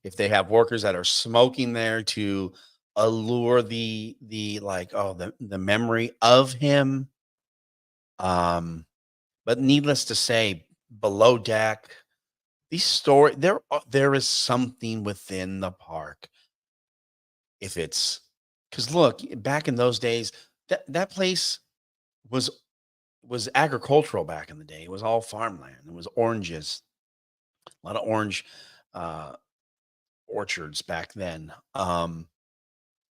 if they have workers that are smoking there to allure the like, oh, the memory of him. But needless to say, below deck, these story there is something within the park. If it's because look, back in those days, that place was agricultural back in the day. It was all farmland. It was oranges, a lot of orange uh, orchards back then.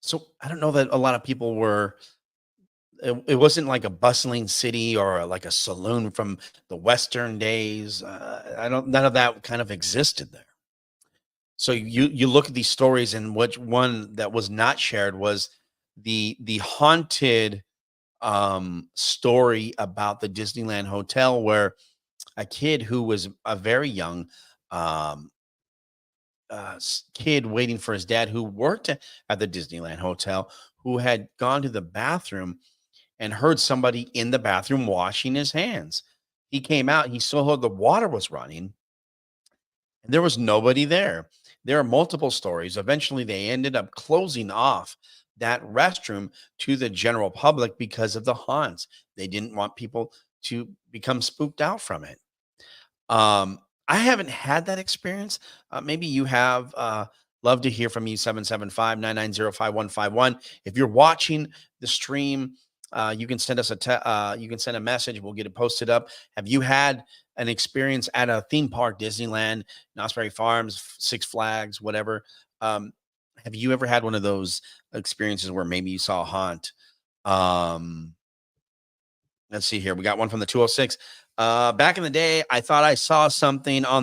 So I don't know that a lot of people were. It wasn't like a bustling city or like a saloon from the Western days. I don't. None of that kind of existed there. So you look at these stories, and which one that was not shared was the haunted story about the Disneyland Hotel, where a kid who was a very young um, kid waiting for his dad, who worked at the Disneyland Hotel, who had gone to the bathroom and heard somebody in the bathroom washing his hands. He came out, he saw the water was running, and there was nobody there. There are multiple stories. Eventually, they ended up closing off that restroom to the general public because of the haunts. They didn't want people to become spooked out from it. I haven't had that experience. Maybe you have. Love to hear from you. 775-990-5151. If you're watching the stream You can send us you can send a message. We'll get it posted up. Have you had an experience at a theme park, Disneyland, Knott's Berry Farms, Six Flags, whatever? Um, have you ever had one of those experiences where maybe you saw a haunt? Um, let's see here. We got one from the 206. Back in the day, I thought I saw something on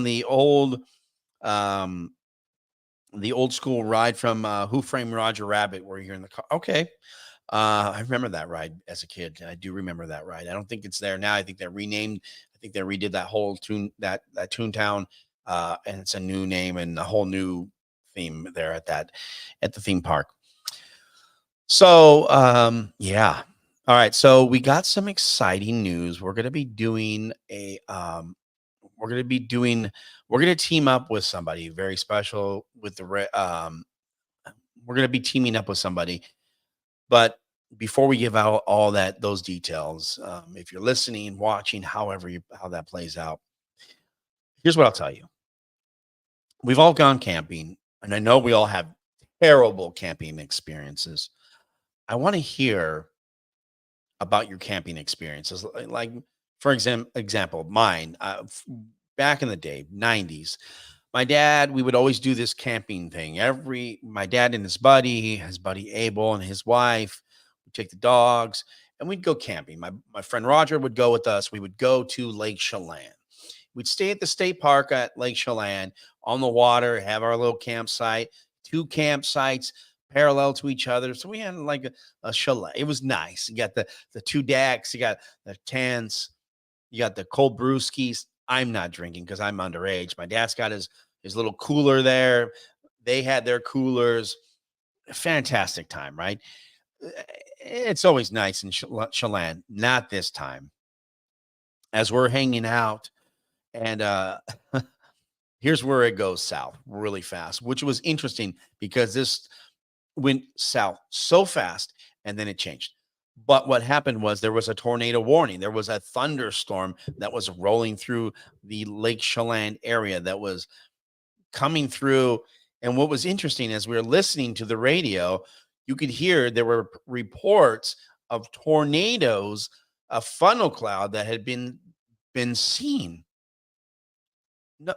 um, the old school ride from Who Framed Roger Rabbit, where you're in the car. Okay. I remember that ride as a kid. I do remember that ride. I don't think it's there now. I think they're renamed. I think they redid that whole that Toontown, and it's a new name and a whole new theme there at the theme park. So, yeah. All right. So we got some exciting news. We're going to be doing we're going to be doing, we're going to team up with somebody very special with we're going to be teaming up with somebody. But before we give out all those details, if you're listening, watching, how that plays out, here's what I'll tell you. We've all gone camping, and I know we all have terrible camping experiences. I want to hear about your camping experiences. Like, for example, mine, back in the day, 90s, my dad, we would always do this camping thing. My dad and his buddy Abel and his wife would take the dogs and we'd go camping. My friend Roger would go with us. We would go to Lake Chelan. We'd stay at the state park at Lake Chelan on the water, have our little campsite, 2 campsites parallel to each other. So we had like a chalet. It was nice. You got the 2 decks, you got the tents, you got the cold brewskis. I'm not drinking because I'm underage. My dad's got his little cooler there. They had their coolers. Fantastic time, right? It's always nice in Chelan. Not this time. As we're hanging out, and here's where it goes south really fast, which was interesting because this went south so fast and then it changed. But what happened was there was a tornado warning. There was a thunderstorm that was rolling through the Lake Chelan area that was coming through. And what was interesting as we were listening to the radio, you could hear there were reports of tornadoes, a funnel cloud that had been seen.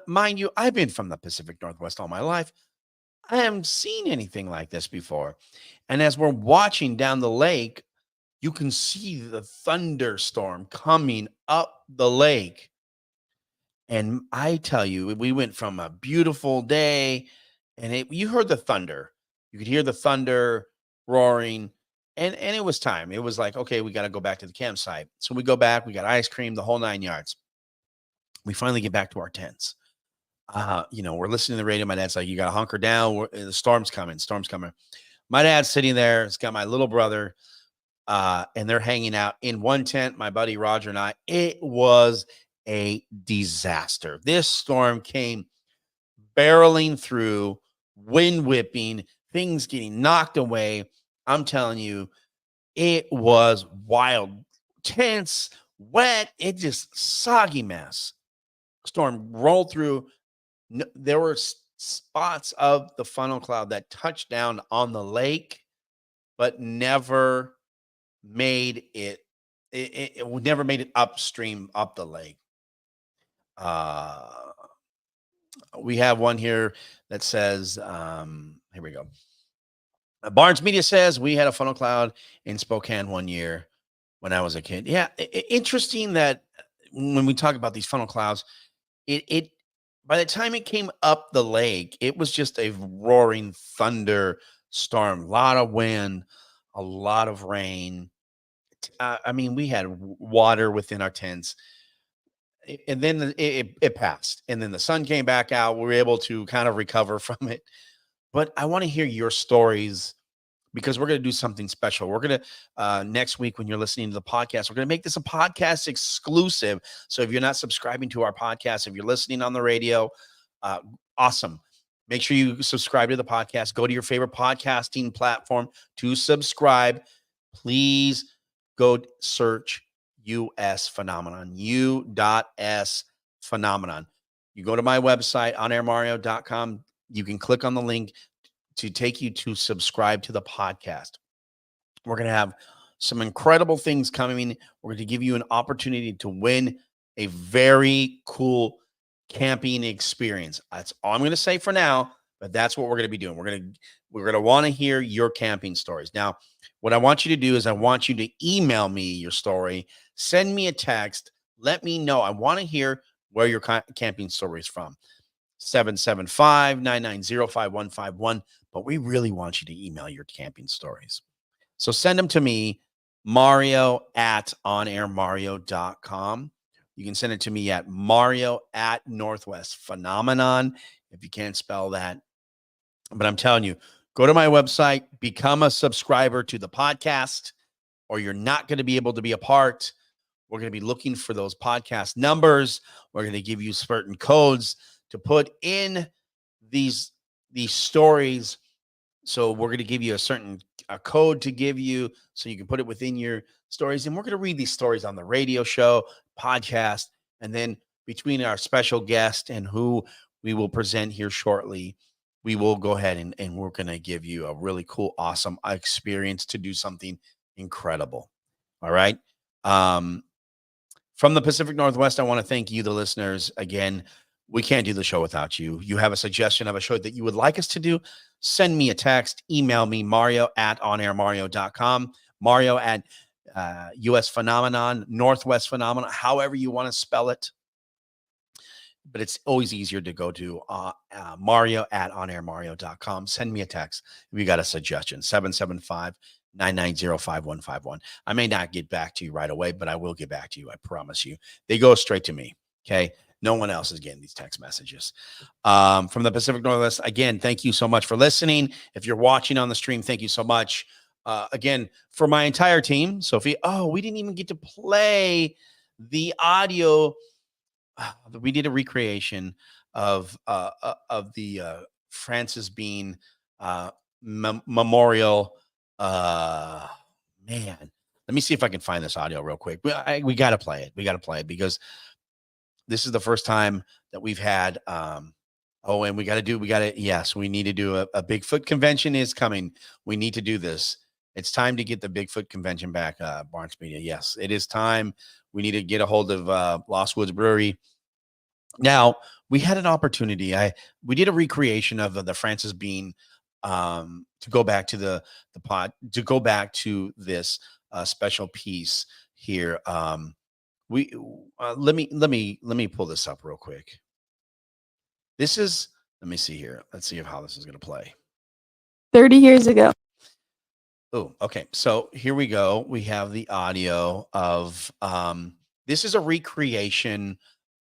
Mind you, I've been from the Pacific Northwest all my life. I haven't seen anything like this before. And as we're watching down the lake, you can see the thunderstorm coming up the lake. And I tell you, we went from a beautiful day and you heard the thunder. You could hear the thunder roaring and it was time. It was like, okay, we got to go back to the campsite. So we go back, we got ice cream, the whole 9 yards. We finally get back to our tents. We're listening to the radio. My dad's like, you got to hunker down. The storm's coming. My dad's sitting there. It's got my little brother, and they're hanging out in one tent. My buddy Roger and I. It was a disaster. This storm came barreling through, wind whipping, things getting knocked away. I'm telling you, it was wild. Tents, wet. It just soggy mess. Storm rolled through. No, there were spots of the funnel cloud that touched down on the lake, but never made it. It never made it upstream up the lake. We have one here that says, here we go. Barnes Media says we had a funnel cloud in Spokane one year when I was a kid. Yeah, interesting that when we talk about these funnel clouds, it by the time it came up the lake, it was just a roaring thunder storm, a lot of wind, a lot of rain. I mean, we had water within our tents. And then it passed. And then the sun came back out. We were able to kind of recover from it. But I want to hear your stories because we're going to do something special. We're going to, next week when you're listening to the podcast, we're going to make this a podcast exclusive. So if you're not subscribing to our podcast, if you're listening on the radio, awesome. Make sure you subscribe to the podcast. Go to your favorite podcasting platform to subscribe. Please go search US Phenomenon, U.S. Phenomenon. You go to my website, onairmario.com. You can click on the link to take you to subscribe to the podcast. We're going to have some incredible things coming. We're going to give you an opportunity to win a very cool camping experience. That's all I'm going to say for now, but that's what we're going to be doing. We're going to want to hear your camping stories. Now, what I want you to do is I want you to email me your story, send me a text, let me know. I want to hear where your camping story is from. 775-990-5151. But we really want you to email your camping stories. So send them to me, mario@onairmario.com. You can send it to me at mario@northwestphenomenon, if you can't spell that. But I'm telling you, go to my website, become a subscriber to the podcast, or you're not going to be able to be a part. We're going to be looking for those podcast numbers. We're going to give you certain codes to put in these stories. So we're going to give you a code to give you so you can put it within your stories. And we're going to read these stories on the radio show, podcast, and then between our special guest and who we will present here shortly, we will go ahead and we're going to give you a really cool, awesome experience to do something incredible. All right. From the Pacific Northwest, I want to thank you, the listeners. Again, we can't do the show without you. You have a suggestion of a show that you would like us to do, send me a text, email me, mario@onairmario.com, Mario at US Phenomenon, Northwest Phenomenon, however you want to spell it. But it's always easier to go to mario@onairmario.com. Send me a text if you got a suggestion, 775-990-5151. I may not get back to you right away, but I will get back to you. I promise you. They go straight to me. Okay. No one else is getting these text messages. From the Pacific Northwest, again, thank you so much for listening. If you're watching on the stream, thank you so much. Again, for my entire team, Sophie, we didn't even get to play the audio. We did a recreation of the Francis Bean memorial. Man, let me see if I can find this audio real quick. We got to play it. We got to play it because this is the first time that we've had. And we need to do a Bigfoot convention is coming. We need to do this. It's time to get the Bigfoot convention back, Barnes Media. Yes, it is time. We need to get a hold of Lost Woods Brewery. Now, we had an opportunity. We did a recreation of the Francis Bean to go back to the pod, to go back to this special piece here. Let me pull this up real quick. Let me see here. Let's see how this is going to play. 30 years ago. Oh, okay. So here we go. We have the audio of this is a recreation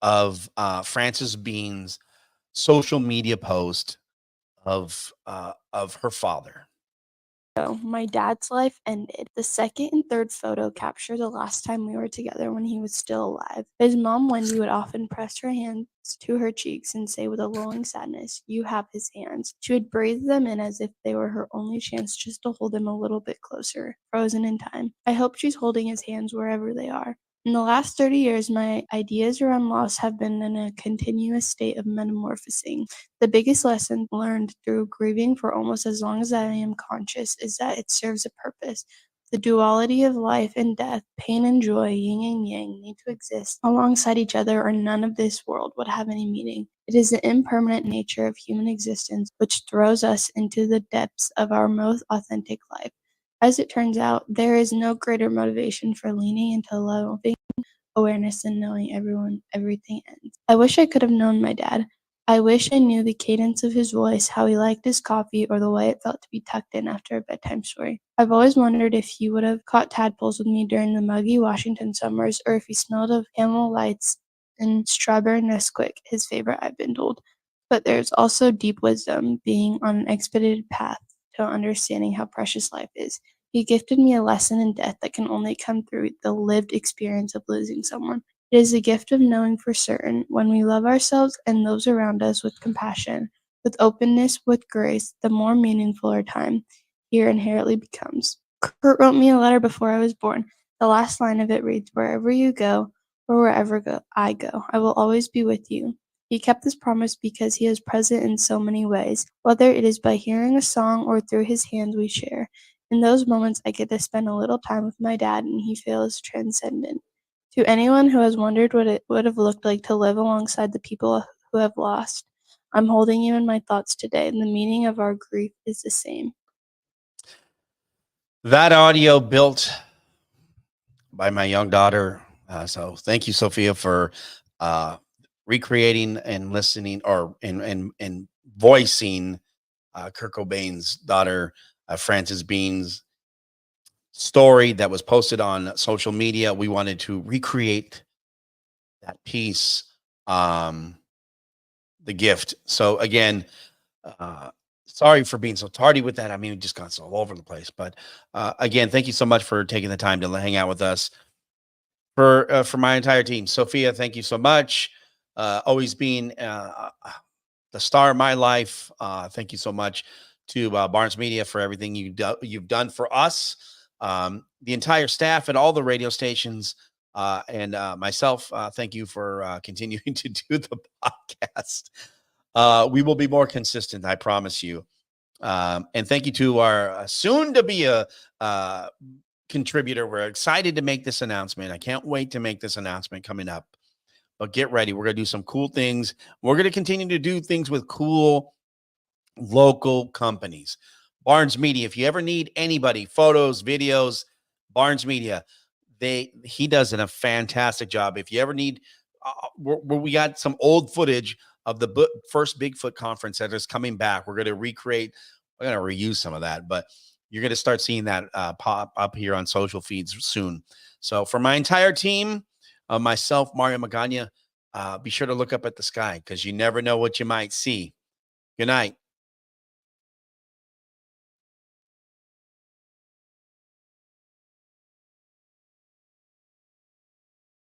of Frances Bean's social media post of her father. My dad's life ended. The second and third photo capture the last time we were together when he was still alive. His mom, Wendy, would often press her hands to her cheeks and say with a lulling sadness, "You have his hands." She would breathe them in as if they were her only chance just to hold him a little bit closer, frozen in time. I hope she's holding his hands wherever they are. In the last 30 years, my ideas around loss have been in a continuous state of metamorphosing. The biggest lesson learned through grieving for almost as long as I am conscious is that it serves a purpose. The duality of life and death, pain and joy, yin and yang, need to exist alongside each other or none of this world would have any meaning. It is the impermanent nature of human existence which throws us into the depths of our most authentic life. As it turns out, there is no greater motivation for leaning into loving awareness than knowing everything ends. I wish I could have known my dad. I wish I knew the cadence of his voice, how he liked his coffee, or the way it felt to be tucked in after a bedtime story. I've always wondered if he would have caught tadpoles with me during the muggy Washington summers, or if he smelled of Camel Lights and strawberry Nesquik, his favorite, I've been told. But there's also deep wisdom being on an expedited path to understanding how precious life is. He gifted me a lesson in death that can only come through the lived experience of losing someone. It is the gift of knowing for certain when we love ourselves and those around us with compassion, with openness, with grace, the more meaningful our time here inherently becomes. Kurt wrote me a letter before I was born. The last line of it reads, "Wherever you go, or wherever I go, I will always be with you." He kept this promise because he is present in so many ways, whether it is by hearing a song or through his hands we share. In those moments, I get to spend a little time with my dad, and he feels transcendent. To anyone who has wondered what it would have looked like to live alongside the people who have lost, I'm holding you in my thoughts today, and the meaning of our grief is the same. That audio built by my young daughter. So thank you, Sophia, for recreating and listening or and voicing Kurt Cobain's daughter, Frances Bean's story that was posted on social media. We wanted to recreate that piece, the gift. So again, sorry for being so tardy with that. I mean, we just got so all over the place. But again, thank you so much for taking the time to hang out with us. For my entire team, Sophia, thank you so much. Always being the star of my life. Thank you so much to Barnes Media for everything you've done for us, the entire staff at all the radio stations, and myself. Thank you for continuing to do the podcast. We will be more consistent, I promise you. And thank you to our soon to be a contributor. We're excited to make this announcement. I can't wait to make this announcement coming up. But get ready. We're going to do some cool things. We're going to continue to do things with cool local companies. Barnes Media, if you ever need anybody, photos, videos, Barnes Media, he does a fantastic job. If you ever need, we got some old footage of the first Bigfoot conference that is coming back. We're going to recreate, we're going to reuse some of that, but you're going to start seeing that pop up here on social feeds soon. So for my entire team, myself, Mario Magana, be sure to look up at the sky because you never know what you might see. Good night.